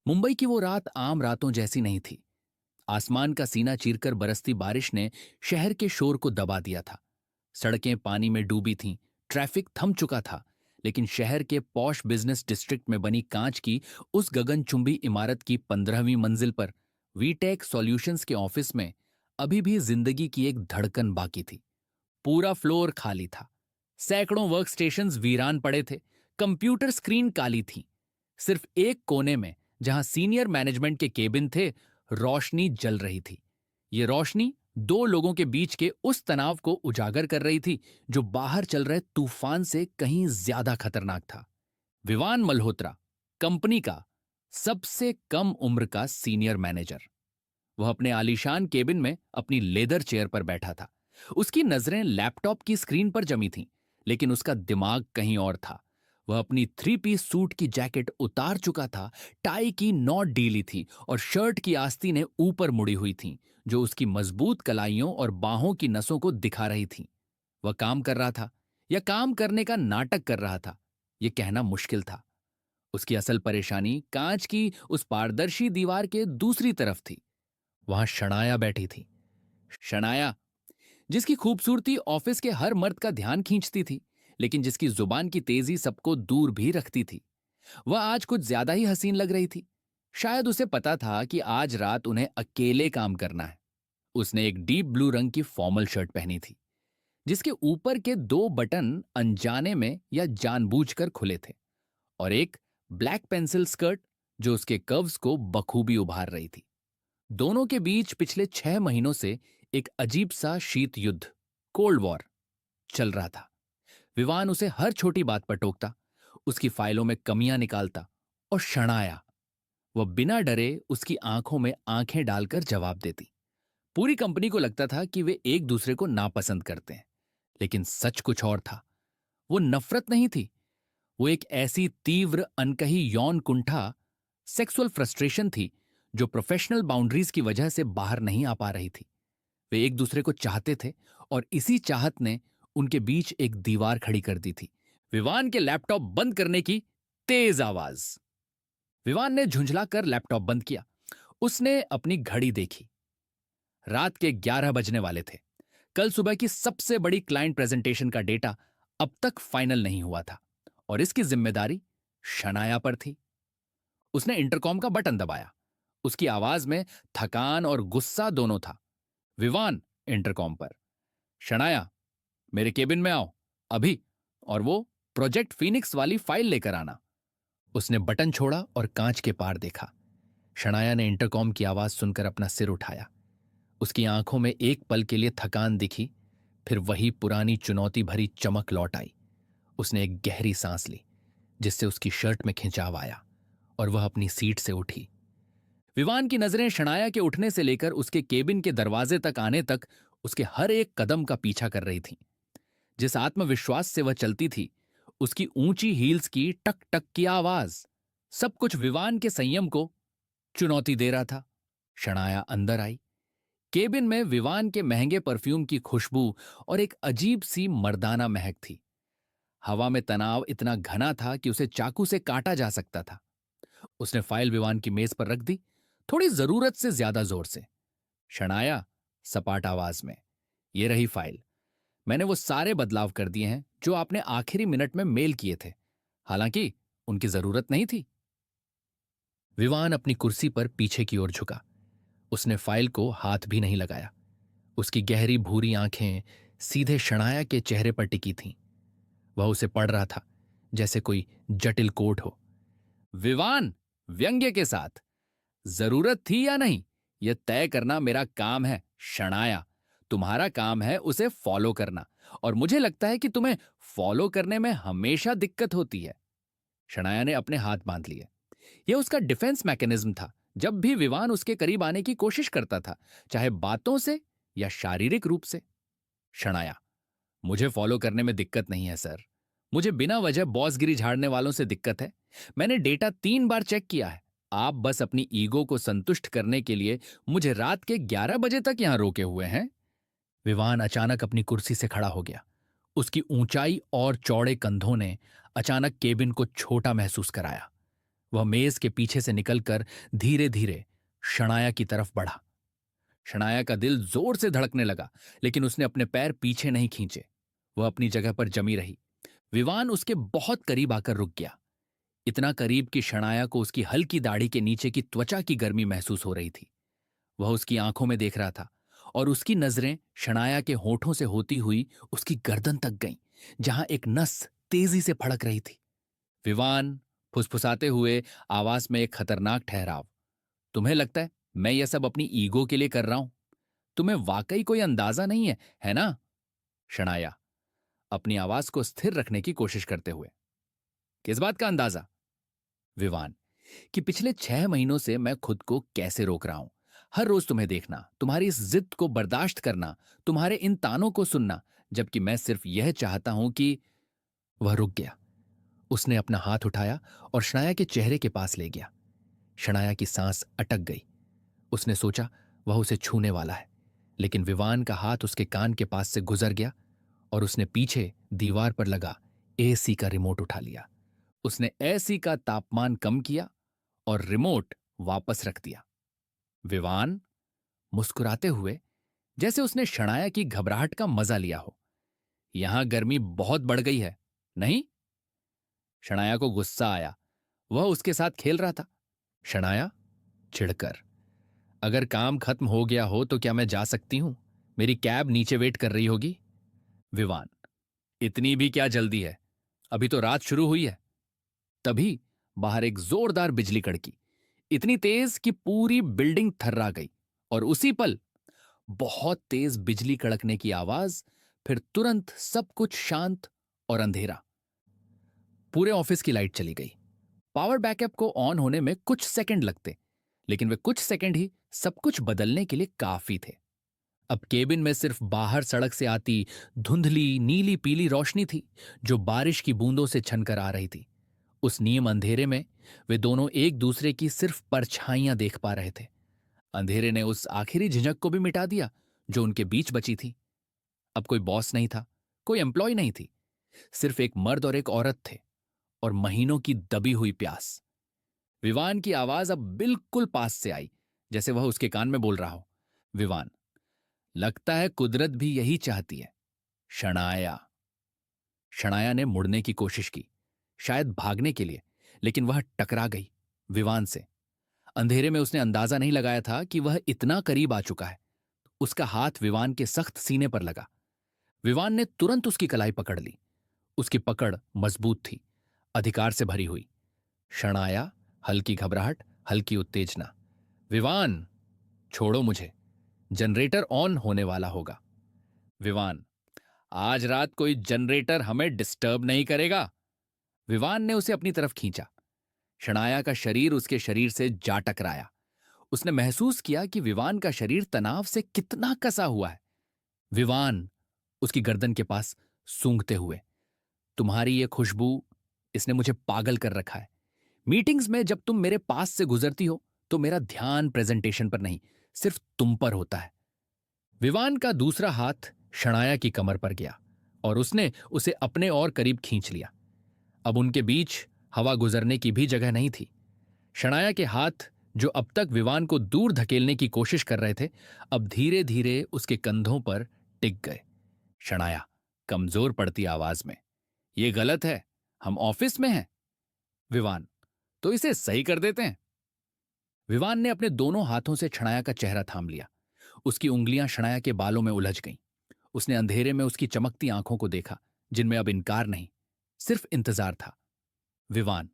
मुंबई की वो रात आम रातों जैसी नहीं थी। आसमान का सीना चीरकर बरसती बारिश ने शहर के शोर को दबा दिया था। सड़कें पानी में डूबी थीं, ट्रैफिक थम चुका था। लेकिन शहर के पॉश बिजनेस डिस्ट्रिक्ट में बनी कांच की उस गगनचुंबी इमारत की 15वीं मंजिल पर वीटेक सॉल्यूशंस के ऑफिस में अभी भी जिंदगी की एक धड़कन बाकी थी। पूरा फ्लोर खाली था। सैकड़ों वर्क स्टेशंस वीरान पड़े थे। कंप्यूटर स्क्रीन काली थी। सिर्फ एक कोने में, जहां सीनियर मैनेजमेंट के केबिन थे, रोशनी जल रही थी। ये रोशनी दो लोगों के बीच के उस तनाव को उजागर कर रही थी जो बाहर चल रहे तूफान से कहीं ज्यादा खतरनाक था। विवान मल्होत्रा, कंपनी का सबसे कम उम्र का सीनियर मैनेजर। वह अपने आलीशान केबिन में अपनी लेदर चेयर पर बैठा था। उसकी नजरें लैपटॉप की स्क्रीन पर जमी थीं, लेकिन उसका दिमाग कहीं और था। वह अपनी 3 पीस सूट की जैकेट उतार चुका था। टाई की नॉट ढीली थी और शर्ट की आस्तीनें ऊपर मुड़ी हुई थीं, जो उसकी मजबूत कलाइयों और बाहों की नसों को दिखा रही थीं। वह काम कर रहा था या काम करने का नाटक कर रहा था, यह कहना मुश्किल था। उसकी असल परेशानी कांच की उस पारदर्शी दीवार के दूसरी तरफ थी। वहां शनाया बैठी थी। शनाया, जिसकी खूबसूरती ऑफिस के हर मर्द का ध्यान खींचती थी, लेकिन जिसकी जुबान की तेजी सबको दूर भी रखती थी। वह आज कुछ ज्यादा ही हसीन लग रही थी। शायद उसे पता था कि आज रात उन्हें अकेले काम करना है। उसने एक डीप ब्लू रंग की फॉर्मल शर्ट पहनी थी, जिसके ऊपर के दो बटन अनजाने में या जानबूझकर खुले थे, और एक ब्लैक पेंसिल स्कर्ट जो उसके कर्व्स को बखूबी उभार रही थी। दोनों के बीच पिछले 6 महीनों से एक अजीब सा शीत युद्ध, कोल्ड वॉर, चल रहा था। विवान उसे हर छोटी बात पर टोकता, उसकी फाइलों में कमियां निकालता, और शनाया, वह बिना डरे उसकी आंखों में आंखें डालकर जवाब देती। पूरी कंपनी को लगता था कि वे एक दूसरे को नापसंद करते हैं, लेकिन सच कुछ और था। वो नफरत नहीं थी, वो एक ऐसी तीव्र अनकही यौन कुंठा, सेक्सुअल फ्रस्ट्रेशन थी जो प्रोफेशनल बाउंड्रीज की वजह से बाहर नहीं आ पा रही थी। वे एक दूसरे को चाहते थे, और इसी चाहत ने उनके बीच एक दीवार खड़ी कर दी थी। विवान के लैपटॉप बंद करने की तेज आवाज। विवान ने झुंझलाकर लैपटॉप बंद किया। उसने अपनी घड़ी देखी। रात के 11 बजने वाले थे। कल सुबह की सबसे बड़ी क्लाइंट प्रेजेंटेशन का डेटा अब तक फाइनल नहीं हुआ था, और इसकी जिम्मेदारी शनाया पर थी। उसने इंटरकॉम का बटन दबाया। उसकी आवाज में थकान और गुस्सा दोनों था। विवान, इंटरकॉम पर। शनाया, मेरे केबिन में आओ, अभी। और वो प्रोजेक्ट फिनिक्स वाली फाइल लेकर आना। उसने बटन छोड़ा और कांच के पार देखा। शनाया ने इंटरकॉम की आवाज सुनकर अपना सिर उठाया। उसकी आंखों में एक पल के लिए थकान दिखी, फिर वही पुरानी चुनौती भरी चमक लौट आई। उसने एक गहरी सांस ली, जिससे उसकी शर्ट में खिंचाव आया, और वह अपनी सीट से उठी। विवान की नजरें शनाया के उठने से लेकर उसके केबिन के दरवाजे तक आने तक उसके हर एक कदम का पीछा कर रही थीं। जिस आत्मविश्वास से वह चलती थी, उसकी ऊंची हील्स की टक टक की आवाज, सब कुछ विवान के संयम को चुनौती दे रहा था। शनाया अंदर आई। केबिन में विवान के महंगे परफ्यूम की खुशबू और एक अजीब सी मर्दाना महक थी। हवा में तनाव इतना घना था कि उसे चाकू से काटा जा सकता था। उसने फाइल विवान की मेज पर रख दी, थोड़ी जरूरत से ज्यादा जोर से। शनाया, सपाट आवाज में, ये रही फाइल। मैंने वो सारे बदलाव कर दिए हैं जो आपने आखिरी मिनट में मेल किए थे, हालांकि उनकी जरूरत नहीं थी। विवान अपनी कुर्सी पर पीछे की ओर झुका। उसने फाइल को हाथ भी नहीं लगाया। उसकी गहरी भूरी आंखें सीधे शनाया के चेहरे पर टिकी थीं। वह उसे पढ़ रहा था जैसे कोई जटिल कोड हो। विवान, व्यंग्य के साथ, जरूरत थी या नहीं, यह तय करना मेरा काम है। शनाया, तुम्हारा काम है उसे फॉलो करना, और मुझे लगता है कि तुम्हें फॉलो करने में हमेशा दिक्कत होती है। शनाया ने अपने हाथ बांध लिए। यह उसका डिफेंस मैकेनिज्म था। जब भी विवान उसके करीब आने की कोशिश करता था, चाहे बातों से या शारीरिक रूप से। शनाया, मुझे फॉलो करने में दिक्कत नहीं है सर। मुझे बिना वजह बॉसगिरी झाड़ने वालों से दिक्कत है। मैंने डेटा 3 बार चेक किया है। आप बस अपनी ईगो को संतुष्ट करने के लिए मुझे रात के 11 बजे तक यहां रोके हुए हैं। विवान अचानक अपनी कुर्सी से खड़ा हो गया। उसकी ऊंचाई और चौड़े कंधों ने अचानक केबिन को छोटा महसूस कराया। वह मेज के पीछे से निकलकर धीरे धीरे शनाया की तरफ बढ़ा। शनाया का दिल जोर से धड़कने लगा, लेकिन उसने अपने पैर पीछे नहीं खींचे। वह अपनी जगह पर जमी रही। विवान उसके बहुत करीब आकर रुक गया, इतना करीब कि शनाया को उसकी हल्की दाढ़ी के नीचे की त्वचा की गर्मी महसूस हो रही थी। वह उसकी आंखों में देख रहा था और उसकी नजरें शनाया के होठों से होती हुई उसकी गर्दन तक गईं, जहां एक नस तेजी से फड़क रही थी। विवान फुसफुसाते हुए आवाज में एक खतरनाक ठहराव, तुम्हें लगता है मैं यह सब अपनी ईगो के लिए कर रहा हूं? तुम्हें वाकई कोई अंदाजा नहीं है ना? शनाया अपनी आवाज को स्थिर रखने की कोशिश करते हुए, किस बात का अंदाजा? विवान, कि पिछले 6 महीनों से मैं खुद को कैसे रोक रहा हूं। हर रोज तुम्हें देखना, तुम्हारी इस जिद को बर्दाश्त करना, तुम्हारे इन तानों को सुनना, जबकि मैं सिर्फ यह चाहता हूं कि। वह रुक गया। उसने अपना हाथ उठाया और शनाया के चेहरे के पास ले गया। शनाया की सांस अटक गई। उसने सोचा वह उसे छूने वाला है, लेकिन विवान का हाथ उसके कान के पास से गुजर गया और उसने पीछे दीवार पर लगा एसी का रिमोट उठा लिया। उसने एसी का तापमान कम किया और रिमोट वापस रख दिया। विवान मुस्कुराते हुए, जैसे उसने शनाया की घबराहट का मजा लिया हो, यहां गर्मी बहुत बढ़ गई है, नहीं? शनाया को गुस्सा आया। वह उसके साथ खेल रहा था। शनाया चिढ़कर, अगर काम खत्म हो गया हो तो क्या मैं जा सकती हूं? मेरी कैब नीचे वेट कर रही होगी। विवान, इतनी भी क्या जल्दी है? अभी तो रात शुरू हुई है। तभी बाहर एक जोरदार बिजली कड़की, इतनी तेज कि पूरी बिल्डिंग थर्रा गई। और उसी पल बहुत तेज बिजली कड़कने की आवाज, फिर तुरंत सब कुछ शांत और अंधेरा। पूरे ऑफिस की लाइट चली गई। पावर बैकअप को ऑन होने में कुछ सेकंड लगते, लेकिन वे कुछ सेकंड ही सब कुछ बदलने के लिए काफी थे। अब केबिन में सिर्फ बाहर सड़क से आती धुंधली नीली पीली रोशनी थी, जो बारिश की बूंदों से छनकर आ रही थी। उस नीम अंधेरे में वे दोनों एक दूसरे की सिर्फ परछाइयां देख पा रहे थे। अंधेरे ने उस आखिरी झिझक को भी मिटा दिया जो उनके बीच बची थी। अब कोई बॉस नहीं था, कोई एम्प्लॉय नहीं थी, सिर्फ एक मर्द और एक औरत थे, और महीनों की दबी हुई प्यास। विवान की आवाज अब बिल्कुल पास से आई, जैसे वह उसके कान में बोल रहा हो। विवान, लगता है कुदरत भी यही चाहती है। शनाया। शनाया ने मुड़ने की कोशिश की, शायद भागने के लिए, लेकिन वह टकरा गई विवान से। अंधेरे में उसने अंदाजा नहीं लगाया था कि वह इतना करीब आ चुका है। उसका हाथ विवान के सख्त सीने पर लगा। विवान ने तुरंत उसकी कलाई पकड़ ली। उसकी पकड़ मजबूत थी, अधिकार से भरी हुई। शनाया, हल्की घबराहट, हल्की उत्तेजना। विवान, छोड़ो मुझे, जनरेटर ऑन होने वाला होगा। विवान, आज रात कोई जनरेटर हमें डिस्टर्ब नहीं करेगा। विवान ने उसे अपनी तरफ खींचा। शनाया का शरीर उसके शरीर से जा टकराया। उसने महसूस किया कि विवान का शरीर तनाव से कितना कसा हुआ है। विवान उसकी गर्दन के पास सूंघते हुए, तुम्हारी ये खुशबू, इसने मुझे पागल कर रखा है। मीटिंग्स में जब तुम मेरे पास से गुजरती हो तो मेरा ध्यान प्रेजेंटेशन पर नहीं, सिर्फ तुम पर होता है। विवान का दूसरा हाथ शनाया की कमर पर गया और उसने उसे अपने और करीब खींच लिया। अब उनके बीच हवा गुजरने की भी जगह नहीं थी। शनाया के हाथ, जो अब तक विवान को दूर धकेलने की कोशिश कर रहे थे, अब धीरे धीरे उसके कंधों पर टिक गए। शनाया कमजोर पड़ती आवाज में, यह गलत है, हम ऑफिस में हैं। विवान, तो इसे सही कर देते हैं। विवान ने अपने दोनों हाथों से शनाया का चेहरा थाम लिया। उसकी उंगलियां शनाया के बालों में उलझ गईं। उसने अंधेरे में उसकी चमकती आंखों को देखा, जिनमें अब इनकार नहीं, सिर्फ इंतजार था। विवान,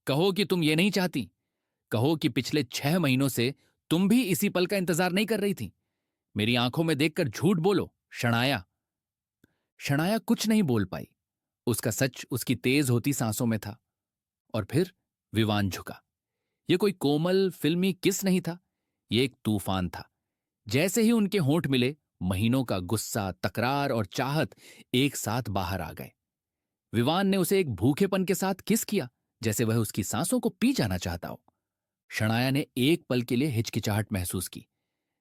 कहो कि तुम ये नहीं चाहती। कहो कि पिछले 6 महीनों से तुम भी इसी पल का इंतजार नहीं कर रही थी। मेरी आंखों में देखकर झूठ बोलो। शनाया। शनाया कुछ नहीं बोल पाई। उसका सच उसकी तेज होती सांसों में था। और फिर विवान झुका। यह कोई कोमल फिल्मी किस नहीं था, यह एक तूफान था। जैसे ही उनके होंठ मिले, महीनों का गुस्सा, तकरार और चाहत एक साथ बाहर आ गए। विवान ने उसे एक भूखेपन के साथ किस किया, जैसे वह उसकी सांसों को पी जाना चाहता हो। शनाया ने एक पल के लिए हिचकिचाहट महसूस की,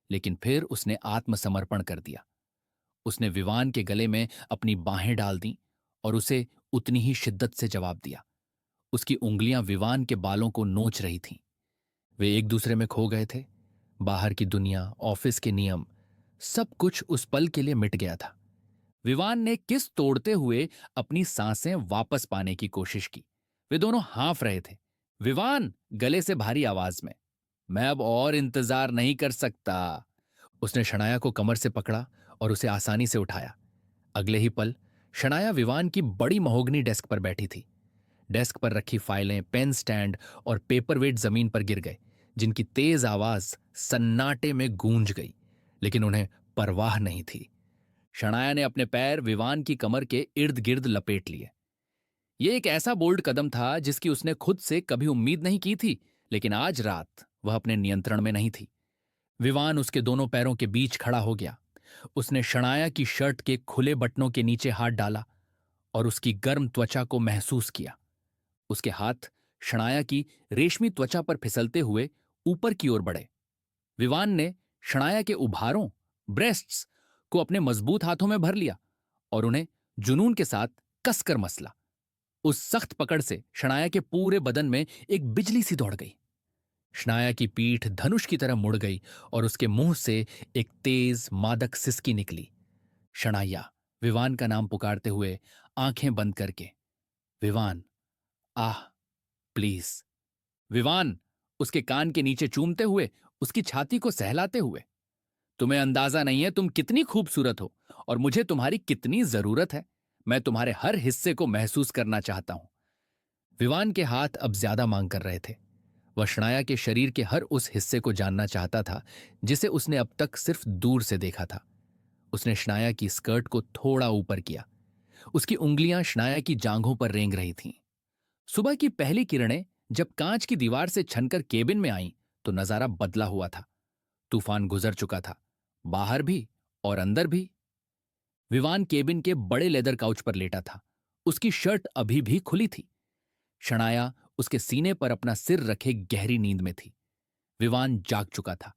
लेकिन फिर उसने आत्मसमर्पण कर दिया। उसने विवान के गले में अपनी बाहें डाल दी और उसे उतनी ही शिद्दत से जवाब दिया। उसकी उंगलियां विवान के बालों को नोच रही थीं। वे एक दूसरे में खो गए थे। बाहर की दुनिया, ऑफिस के नियम, सब कुछ उस पल के लिए मिट गया था। विवान ने किस तोड़ते हुए अपनी सांसें वापस पाने की कोशिश की। वे दोनों हाँफ रहे थे। विवान, गले से भारी आवाज में, मैं अब और इंतजार नहीं कर सकता। उसने शनाया को कमर से पकड़ा और उसे आसानी से उठाया। अगले ही पल शनाया विवान की बड़ी महोगनी डेस्क पर बैठी थी। डेस्क पर रखी फाइलें, पेन स्टैंड और पेपरवेट जमीन पर गिर गए, जिनकी तेज आवाज सन्नाटे में गूंज गई, लेकिन उन्हें परवाह नहीं थी। शनाया ने अपने पैर विवान की कमर के इर्द गिर्द लपेट लिए। यह एक ऐसा बोल्ड कदम था जिसकी उसने खुद से कभी उम्मीद नहीं की थी, लेकिन आज रात वह अपने नियंत्रण में नहीं थी। विवान उसके दोनों पैरों के बीच खड़ा हो गया। उसने शनाया की शर्ट के खुले बटनों के नीचे हाथ डाला और उसकी गर्म त्वचा को महसूस किया। उसके हाथ शनाया की रेशमी त्वचा पर फिसलते हुए ऊपर की ओर बढ़े। विवान ने शनाया के उभारों, ब्रेस्ट्स को अपने मजबूत हाथों में भर लिया और उन्हें जुनून के साथ कसकर मसला। उस सख्त पकड़ से शनाया के पूरे बदन में एक बिजली सी दौड़ गई। शनाया की पीठ धनुष की तरह मुड़ गई और उसके मुंह से एक तेज मादक सिसकी निकली। शनाया, विवान का नाम पुकारते हुए आंखें बंद करके, विवान, आह, प्लीज। विवान, उसके कान के नीचे चूमते हुए, उसकी छाती को सहलाते हुए, तुम्हें अंदाजा नहीं है तुम कितनी खूबसूरत हो और मुझे तुम्हारी कितनी जरूरत है। मैं तुम्हारे हर हिस्से को महसूस करना चाहता हूं। विवान के हाथ अब ज्यादा मांग कर रहे थे। वह शनाया के शरीर के हर उस हिस्से को जानना चाहता था जिसे उसने अब तक सिर्फ दूर से देखा था। उसने शनाया की स्कर्ट को थोड़ा ऊपर किया। उसकी उंगलियां शनाया की जांघों पर रेंग रही थीं। सुबह की पहली किरणें जब कांच की दीवार से छनकर केबिन में आईं, तो नजारा बदला हुआ था। तूफान गुजर चुका था, बाहर भी और अंदर भी। विवान केबिन के बड़े लेदर काउच पर लेटा था। उसकी शर्ट अभी भी खुली थी। शनाया उसके सीने पर अपना सिर रखे गहरी नींद में थी। विवान जाग चुका था।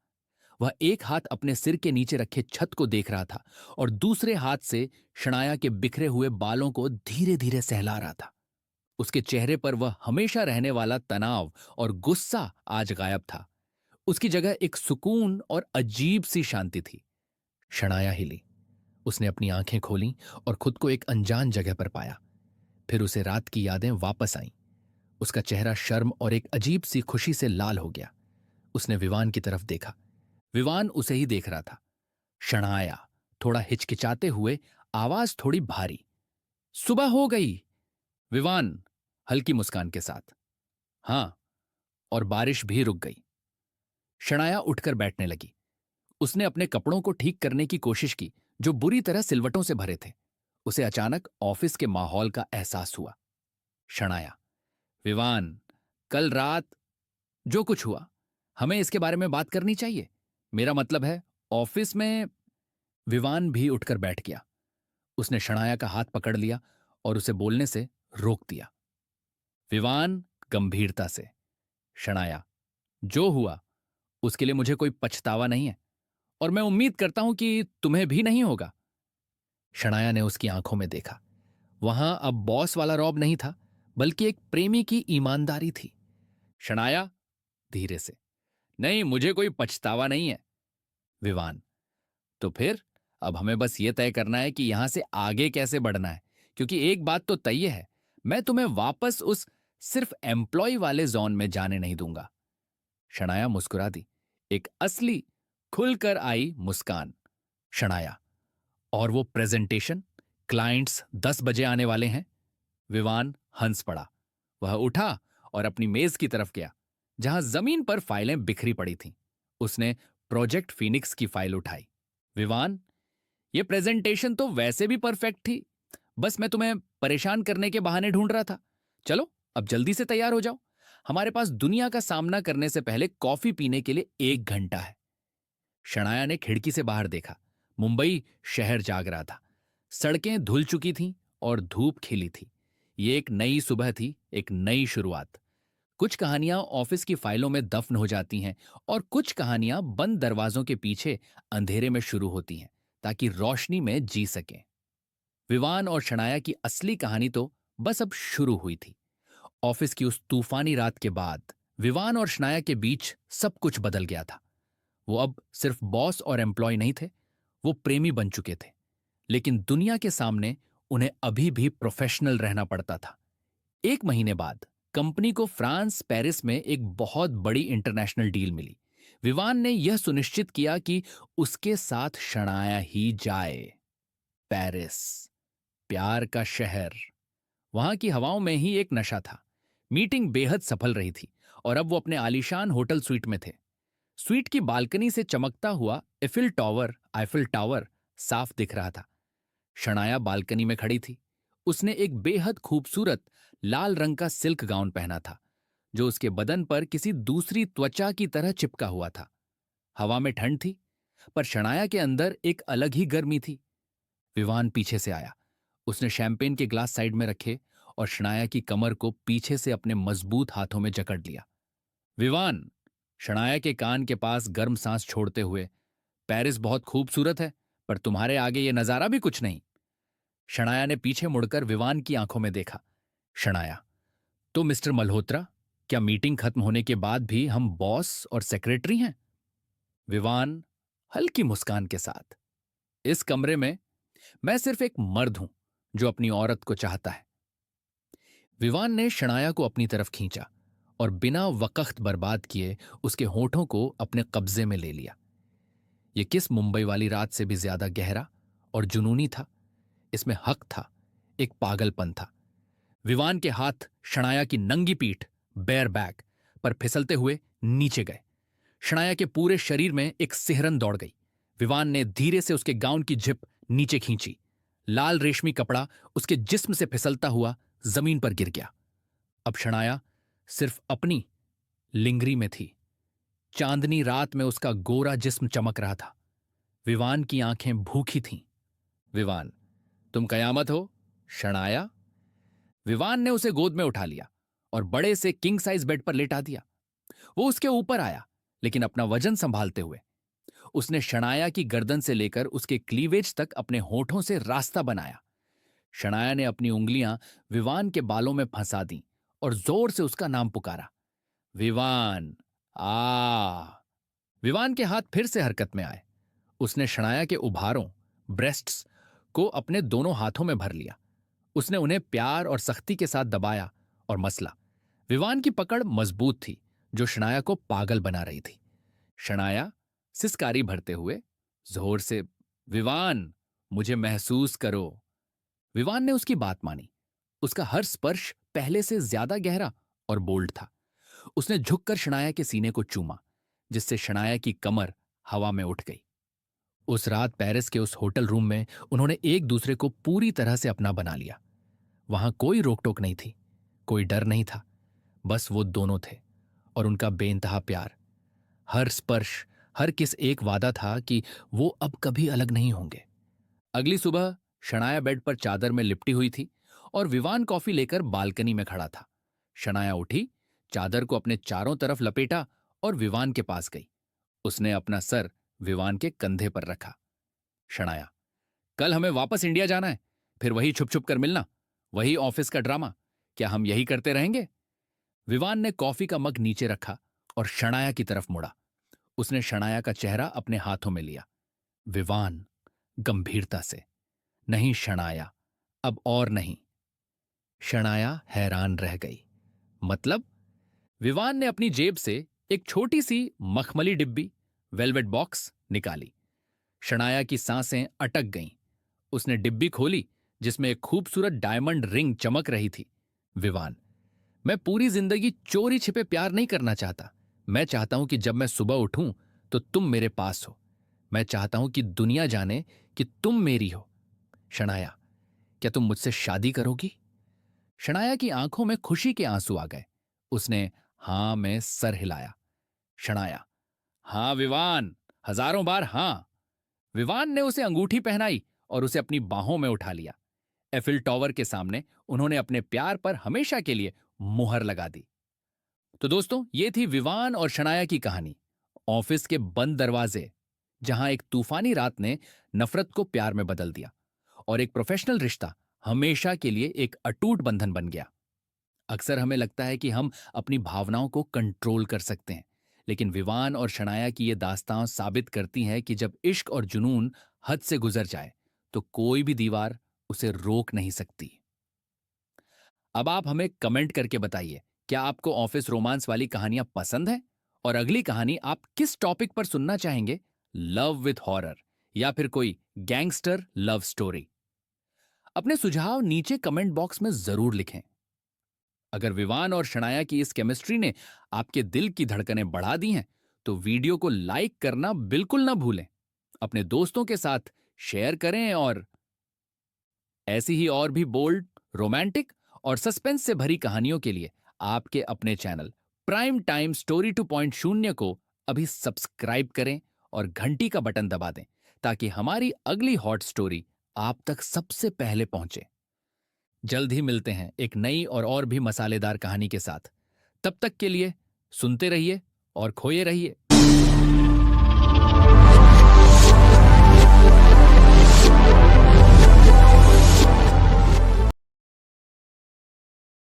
वह एक हाथ अपने सिर के नीचे रखे छत को देख रहा था और दूसरे हाथ से शनाया के बिखरे हुए बालों को धीरे धीरे सहला रहा था। उसके चेहरे पर वह हमेशा रहने वाला तनाव और गुस्सा आज गायब था। उसकी जगह एक सुकून और अजीब सी शांति थी। शनाया हिली। उसने अपनी आंखें खोलीं और खुद को एक अनजान जगह पर पाया। फिर उसे रात की यादें वापस आईं। उसका चेहरा शर्म और एक अजीब सी खुशी से लाल हो गया। उसने विवान की तरफ देखा। विवान उसे ही देख रहा था। शनाया, थोड़ा हिचकिचाते हुए, आवाज थोड़ी भारी, सुबह हो गई। विवान, हल्की मुस्कान के साथ, हां, और बारिश भी रुक गई। शनाया उठकर बैठने लगी। उसने अपने कपड़ों को ठीक करने की कोशिश की जो बुरी तरह सिलवटों से भरे थे। उसे अचानक ऑफिस के माहौल का एहसास हुआ। शनाया, विवान, कल रात जो कुछ हुआ, हमें इसके बारे में बात करनी चाहिए। मेरा मतलब है, ऑफिस में। विवान भी उठकर बैठ गया। उसने शनाया का हाथ पकड़ लिया और उसे बोलने से रोक दिया। विवान, गंभीरता से, शनाया, जो हुआ उसके लिए मुझे कोई पछतावा नहीं है और मैं उम्मीद करता हूं कि तुम्हें भी नहीं होगा। शनाया ने उसकी आंखों में देखा। वहां अब बॉस वाला रौब नहीं था, बल्कि एक प्रेमी की ईमानदारी थी। शनाया, धीरे से, नहीं, मुझे कोई पछतावा नहीं है। विवान, तो फिर अब हमें बस ये तय करना है कि यहां से आगे कैसे बढ़ना है, क्योंकि एक बात तो तय है, मैं तुम्हें वापस उस सिर्फ एम्प्लॉय वाले जोन में जाने नहीं दूंगा। शनाया मुस्कुरा दी, एक असली खुलकर आई मुस्कान। शनाया, और वो प्रेजेंटेशन, क्लाइंट्स 10 बजे आने वाले हैं। विवान हंस पड़ा। वह उठा और अपनी मेज की तरफ गया जहां जमीन पर फाइलें बिखरी पड़ी थीं। उसने प्रोजेक्ट फिनिक्स की फाइल उठाई। विवान, ये प्रेजेंटेशन तो वैसे भी परफेक्ट थी, बस मैं तुम्हें परेशान करने के बहाने ढूंढ रहा था। चलो अब जल्दी से तैयार हो जाओ। हमारे पास दुनिया का सामना करने से पहले कॉफी पीने के लिए 1 घंटा है। शनाया ने खिड़की से बाहर देखा। मुंबई शहर जाग रहा था। सड़कें धुल चुकी थीं और धूप खिली थी। ये एक नई सुबह थी, एक नई शुरुआत। कुछ कहानियां ऑफिस की फाइलों में दफन हो जाती हैं और कुछ कहानियां बंद दरवाजों के पीछे अंधेरे में शुरू होती हैं ताकि रोशनी में जी सकें। विवान और शनाया की असली कहानी तो बस अब शुरू हुई थी। ऑफिस की उस तूफानी रात के बाद विवान और शनाया के बीच सब कुछ बदल गया था। वो अब सिर्फ बॉस और एम्प्लॉय नहीं थे, वो प्रेमी बन चुके थे। लेकिन दुनिया के सामने उन्हें अभी भी प्रोफेशनल रहना पड़ता था। एक महीने बाद कंपनी को फ्रांस पेरिस में एक बहुत बड़ी इंटरनेशनल डील मिली। विवान ने यह सुनिश्चित किया कि उसके साथ शनाया ही जाए। पेरिस, प्यार का शहर। वहां की हवाओं में ही एक नशा था। मीटिंग बेहद सफल रही थी और अब वो अपने आलीशान होटल स्वीट में थे। स्वीट की बालकनी से चमकता हुआ आईफिल टावर साफ दिख रहा था। शनाया बालकनी में खड़ी थी। उसने एक बेहद खूबसूरत लाल रंग का सिल्क गाउन पहना था, जो उसके बदन पर किसी दूसरी त्वचा की तरह चिपका हुआ था। हवा में ठंड थी, पर शनाया के अंदर एक अलग ही गर्मी थी। विवान पीछे से आया। उसने शैंपेन के ग्लास साइड में रखे और शनाया की कमर को पीछे से अपने मजबूत हाथों में जकड़ लिया। विवान, शनाया के कान के पास गर्म सांस छोड़ते हुए, पेरिस बहुत खूबसूरत है, पर तुम्हारे आगे ये नजारा भी कुछ नहीं। शनाया ने पीछे मुड़कर विवान की आंखों में देखा। शनाया, तो मिस्टर मल्होत्रा, क्या मीटिंग खत्म होने के बाद भी हम बॉस और सेक्रेटरी हैं? विवान हल्की मुस्कान के साथ, इस कमरे में मैं सिर्फ एक मर्द हूं जो अपनी औरत को चाहता है। विवान ने शनाया को अपनी तरफ खींचा और बिना वक्त बर्बाद किए उसके होठों को अपने कब्जे में ले लिया। यह किस मुंबई वाली रात से भी ज्यादा गहरा और जुनूनी था। इसमें हक था, एक पागलपन था। विवान के हाथ शनाया की नंगी पीठ, बेयर बैक पर फिसलते हुए नीचे गए। शनाया के पूरे शरीर में एक सिहरन दौड़ गई। विवान ने धीरे से उसके गाउन की जिप नीचे खींची। लाल रेशमी कपड़ा उसके जिस्म से फिसलता हुआ जमीन पर गिर गया। अब शनाया सिर्फ अपनी लिंगरी में थी। चांदनी रात में उसका गोरा जिस्म चमक रहा था। विवान की आंखें भूखी थीं। विवान, तुम कयामत हो? शनाया। विवान ने उसे गोद में उठा लिया और बड़े से किंग साइज बेड पर लेटा दिया। वो उसके ऊपर आया, लेकिन अपना वजन संभालते हुए। उसने शनाया की गर्दन से लेकर उसके क्लीवेज तक अपने होठों से रास्ता बनाया। शनाया ने अपनी उंगलियां विवान के बालों में फंसा दी और जोर से उसका नाम पुकारा। विवान, आ। विवान के हाथ फिर से हरकत में आए। उसने शनाया के उभारों, ब्रेस्ट्स को अपने दोनों हाथों में भर लिया। उसने उन्हें प्यार और सख्ती के साथ दबाया और मसला। विवान की पकड़ मजबूत थी, जो शनाया को पागल बना रही थी। शनाया सिसकारी भरते हुए जोर से, विवान, मुझे महसूस करो। विवान ने उसकी बात मानी। उसका हर स्पर्श पहले से ज्यादा गहरा और बोल्ड था। उसने झुककर शनाया के सीने को चूमा, जिससे शनाया की कमर हवा में उठ गई। उस रात पेरिस के उस होटल रूम में उन्होंने एक दूसरे को पूरी तरह से अपना बना लिया। वहां कोई रोक टोक नहीं थी, कोई डर नहीं था। बस वो दोनों थे और उनका बेइंतहा प्यार। हर स्पर्श, हर किस एक वादा था कि वो अब कभी अलग नहीं होंगे। अगली सुबह शनाया बेड पर चादर में लिपटी हुई थी और विवान कॉफी लेकर बालकनी में खड़ा था। शनाया उठी, चादर को अपने चारों तरफ लपेटा और विवान के पास गई। उसने अपना सर विवान के कंधे पर रखा। शनाया, कल हमें वापस इंडिया जाना है, फिर वही छुप छुप कर मिलना, वही ऑफिस का ड्रामा। क्या हम यही करते रहेंगे? विवान ने कॉफी का मग नीचे रखा और शनाया की तरफ मुड़ा। उसने शनाया का चेहरा अपने हाथों में लिया। विवान गंभीरता से, नहीं शनाया, अब और नहीं। शनाया हैरान रह गई। मतलब? विवान ने अपनी जेब से एक छोटी सी मखमली डिब्बी, वेलवेट बॉक्स निकाली। शनाया की सांसें अटक गईं। उसने डिब्बी खोली, जिसमें एक खूबसूरत डायमंड रिंग चमक रही थी। विवान, मैं पूरी जिंदगी चोरी छिपे प्यार नहीं करना चाहता। मैं चाहता हूं कि जब मैं सुबह उठूं तो तुम मेरे पास हो। मैं चाहता हूं कि दुनिया जाने कि तुम मेरी हो। शनाया, क्या तुम मुझसे शादी करोगी? शनाया की आंखों में खुशी के आंसू आ गए। उसने हां में सर हिलाया। शनाया, हां विवान, हजारों बार हां। विवान ने उसे अंगूठी पहनाई और उसे अपनी बाहों में उठा लिया। एफिल टॉवर के सामने उन्होंने अपने प्यार पर हमेशा के लिए मुहर लगा दी। तो दोस्तों, ये थी विवान और शनाया की कहानी। ऑफिस के बंद दरवाजे, जहां एक तूफानी रात ने नफरत को प्यार में बदल दिया और एक प्रोफेशनल रिश्ता हमेशा के लिए एक अटूट बंधन बन गया। अक्सर हमें लगता है कि हम अपनी भावनाओं को कंट्रोल कर सकते हैं, लेकिन विवान और शनाया की ये दास्तां साबित करती हैं कि जब इश्क और जुनून हद से गुजर जाए तो कोई भी दीवार उसे रोक नहीं सकती। अब आप हमें कमेंट करके बताइए, क्या आपको ऑफिस रोमांस वाली कहानियां पसंद हैं? और अगली कहानी आप किस टॉपिक पर सुनना चाहेंगे? लव विथ हॉरर या फिर कोई गैंगस्टर लव स्टोरी? अपने सुझाव नीचे कमेंट बॉक्स में जरूर लिखें। अगर विवान और शनाया की इस केमिस्ट्री ने आपके दिल की धड़कनें बढ़ा दी हैं, तो वीडियो को लाइक करना बिल्कुल ना भूलें। अपने दोस्तों के साथ शेयर करें और ऐसी ही और भी बोल्ड, रोमांटिक और सस्पेंस से भरी कहानियों के लिए आपके अपने चैनल प्राइम टाइम स्टोरी 2.0 को अभी सब्सक्राइब करें और घंटी का बटन दबा दें, ताकि हमारी अगली हॉट स्टोरी आप तक सबसे पहले पहुंचे। जल्द ही मिलते हैं एक नई और भी मसालेदार कहानी के साथ। तब तक के लिए सुनते रहिए और खोए रहिए